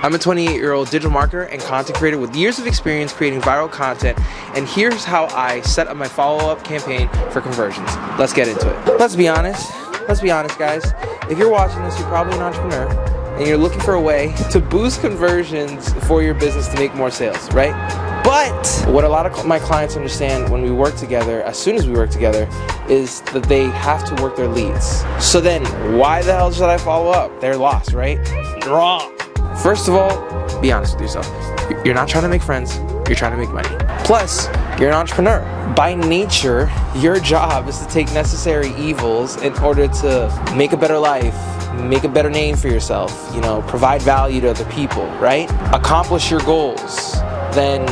I'm a 28-year-old digital marketer and content creator with years of experience creating viral content, and here's how I set up my follow-up campaign for conversions. Let's get into it. Let's be honest guys, if you're watching this, you're probably an entrepreneur and you're looking for a way to boost conversions for your business to make more sales, right? But what a lot of my clients understand when we work together, as soon as we work together, is that they have to work their leads. So then why the hell should I follow up? They're lost, right? Wrong. First of all, be honest with yourself. You're not trying to make friends, you're trying to make money. Plus, you're an entrepreneur. By nature, your job is to take necessary evils in order to make a better life, make a better name for yourself, provide value to other people, right? Accomplish your goals. Then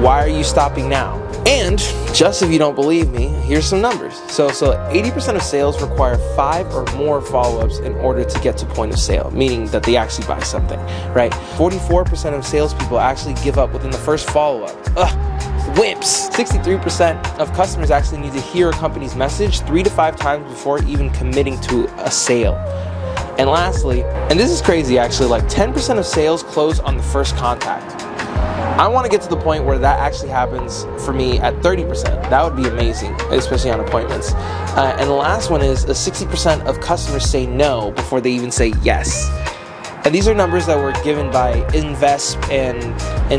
why are you stopping now? And just if you don't believe me, here's some numbers. So 80% of sales require 5 or more follow-ups in order to get to point of sale, meaning that they actually buy something, right? 44% of salespeople actually give up within the first follow-up. Wimps. 63% of customers actually need to hear a company's message 3 to 5 times before even committing to a sale. And lastly, and this is crazy actually, like 10% of sales close on the first contact. I want to get to the point where that actually happens for me at 30%. That would be amazing, especially on appointments. And the last one is 60% of customers say no before they even say yes. And these are numbers that were given by Invest and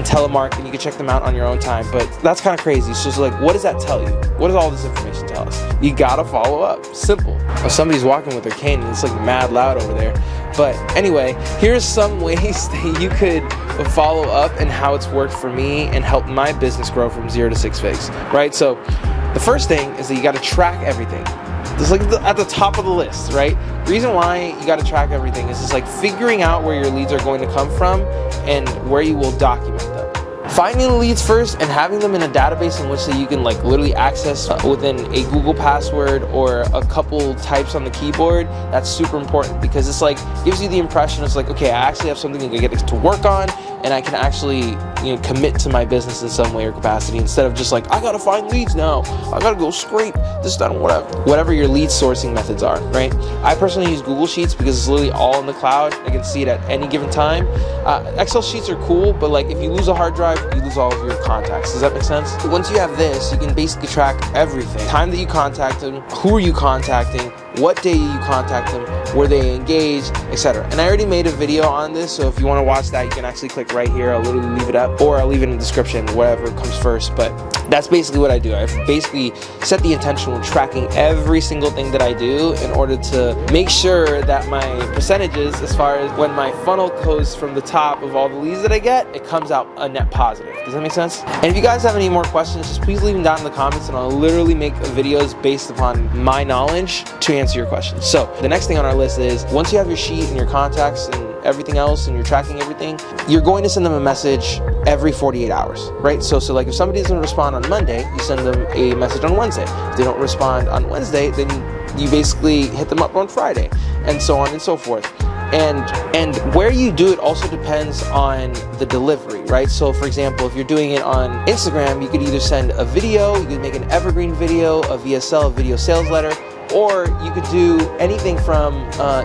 Telemark, you can check them out on your own time, but that's kind of crazy. So it's like, what does that tell you? What does all this information tell us? You gotta follow up. Simple. If somebody's walking with their cane, it's like mad loud over there. But anyway, here's some ways that you could follow up and how it's worked for me and help my business grow from 0 to 6 figures, right? So the first thing is that you gotta track everything. It's like at the top of the list, right? Reason why you got to track everything is just like figuring out where your leads are going to come from and where you will document them. Finding the leads first and having them in a database in which that you can like literally access within a Google password or a couple types on the keyboard, that's super important because it's like gives you the impression it's like, okay, I actually have something I get to work on and I can actually commit to my business in some way or capacity instead of just like, I gotta find leads now, I gotta go scrape this, that, and whatever your lead sourcing methods are, right? I personally use Google Sheets because it's literally all in the cloud. I can see it at any given time. Excel sheets are cool, but like if you lose a hard drive, you lose all of your contacts. Does that make sense? Once you have this, you can basically track everything. Time that you contact them, who are you contacting, what day you contact them, were they engaged, etc. And I already made a video on this, so if you want to watch that, you can actually click right here. I'll literally leave it up, or I'll leave it in the description, whatever comes first. But that's basically what I do. I basically set the intention on tracking every single thing that I do in order to make sure that my percentages, as far as when my funnel goes from the top of all the leads that I get, it comes out a net positive. Does that make sense? And if you guys have any more questions, just please leave them down in the comments and I'll literally make videos based upon my knowledge to answer your questions. So the next thing on our list is once you have your sheet and your contacts and everything else and you're tracking everything, you're going to send them a message every 48 hours, right? So like if somebody doesn't respond on Monday, you send them a message on Wednesday. If they don't respond on Wednesday, then you basically hit them up on Friday, and so on and so forth. And where you do it also depends on the delivery, right? So for example, if you're doing it on Instagram, you could either send a video, you could make an evergreen video, a VSL, a video sales letter, or you could do anything from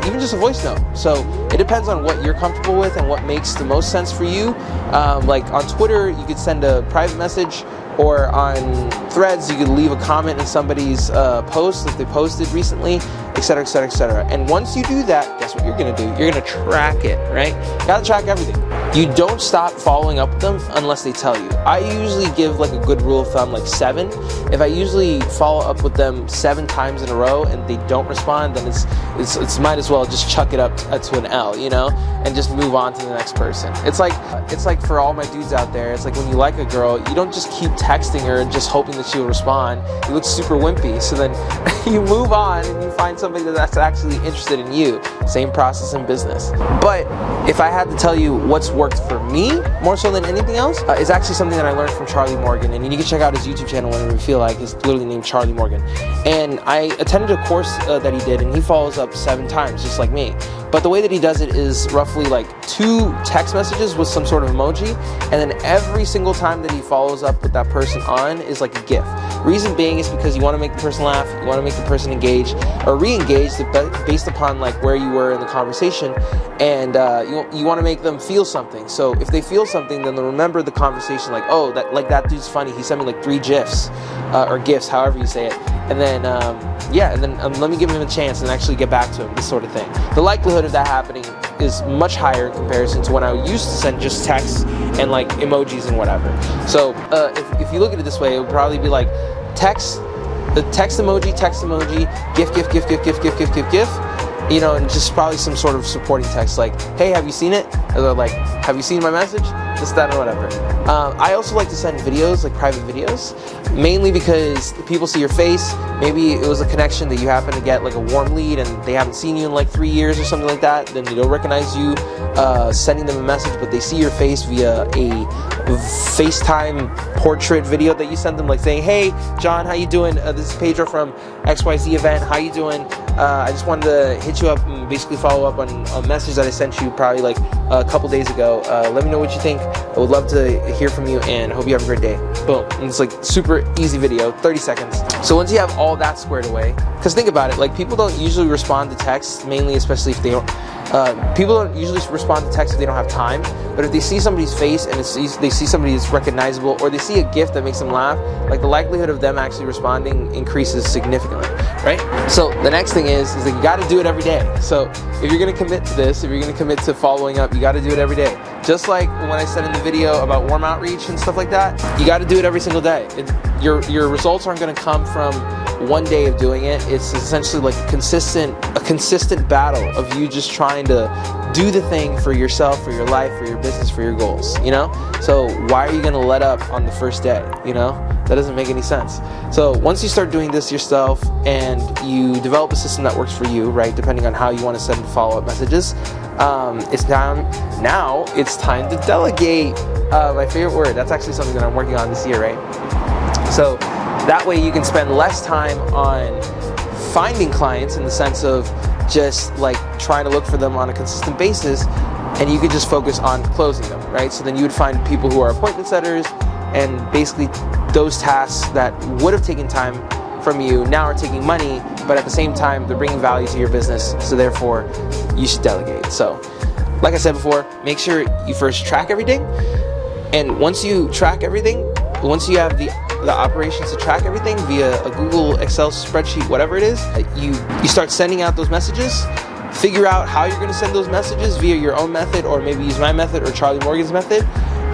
even just a voice note. So it depends on what you're comfortable with and what makes the most sense for you. Like on Twitter, you could send a private message, or on Threads, you could leave a comment in somebody's post that they posted recently, etc., etc., etc. And once you do that, guess what you're gonna do? You're gonna track it, right? You gotta track everything. You don't stop following up with them unless they tell you. I usually give like a good rule of thumb, like 7. If I usually follow up with them 7 times in a row and they don't respond, then it's might as well just chuck it up to an L, and just move on to the next person. It's like for all my dudes out there, it's like when you like a girl, you don't just keep texting her and just hoping that she will respond. You look super wimpy, so then you move on and you find somebody that's actually interested in you. Same process in business. But if I had to tell you what's worked for me more so than anything else, is actually something that I learned from Charlie Morgan, and you can check out his YouTube channel whenever you feel like. It's literally named Charlie Morgan, and I attended a course that he did, and he follows up 7 times just like me. But the way that he does it is roughly like 2 text messages with some sort of emoji, and then every single time that he follows up with that person on is like a GIF. Reason being is because you want to make the person laugh, you want to make the person engage or re-engage based upon like where you were in the conversation, and you want to make them feel something. So if they feel something, then they'll remember the conversation, like, oh, that dude's funny, he sent me like 3 GIFs or GIFs, however you say it, and then let me give him a chance and actually get back to him, this sort of thing. The likelihood of that happening is much higher in comparison to when I used to send just texts and like emojis and whatever. So if you look at it this way, it would probably be like text emoji, GIF, GIF, GIF, GIF, GIF, GIF, GIF, GIF, GIF, you know, and just probably some sort of supporting text like, hey, have you seen it? Or like, have you seen my message? This, that, and whatever. I also like to send videos, like private videos, mainly because people see your face. Maybe it was a connection that you happen to get like a warm lead and they haven't seen you in like 3 years or something like that. Then they don't recognize you sending them a message, but they see your face via a FaceTime portrait video that you sent them, like saying, hey, John, how you doing? This is Pedro from XYZ event. How you doing? I just wanted to hit you up and basically follow up on a message that I sent you probably like a couple days ago. Let me know what you think. I would love to hear from you and hope you have a great day. Boom. And it's like super easy video, 30 seconds. So once you have all that squared away, because think about it, like people don't usually respond to texts, mainly especially if they don't, people don't usually respond to text if they don't have time. But if they see somebody's face and they see somebody that's recognizable, or they see a GIF that makes them laugh, like the likelihood of them actually responding increases significantly, right? So the next thing is that you got to do it every day. So if you're going to commit to this, if you're going to commit to following up, you got to do it every day. Just like when I said in the video about warm outreach and stuff like that, you got to do it every single day. Your results aren't going to come from one day of doing it. It's essentially like a consistent battle of you just trying to do the thing for yourself, for your life, for your business, for your goals, you know? So why are you gonna let up on the first day, you know? That doesn't make any sense. So once you start doing this yourself and you develop a system that works for you, right, depending on how you want to send follow-up messages, it's now it's time to delegate. My favorite word. That's actually something that I'm working on this year, right? So that way you can spend less time on finding clients in the sense of just like trying to look for them on a consistent basis, and you could just focus on closing them, right? So then you would find people who are appointment setters, and basically those tasks that would have taken time from you now are taking money, but at the same time they're bringing value to your business, so therefore you should delegate. So like I said before, make sure you first track everything, and once you track everything, once you have the operations to track everything via a Google Excel spreadsheet, whatever it is, you start sending out those messages. Figure out how you're going to send those messages via your own method, or maybe use my method or Charlie Morgan's method.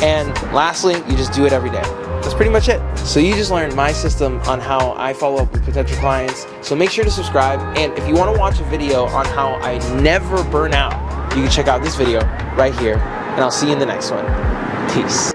And lastly, you just do it every day. That's pretty much it. So you just learned my system on how I follow up with potential clients. So make sure to subscribe. And if you want to watch a video on how I never burn out, you can check out this video right here. And I'll see you in the next one. Peace.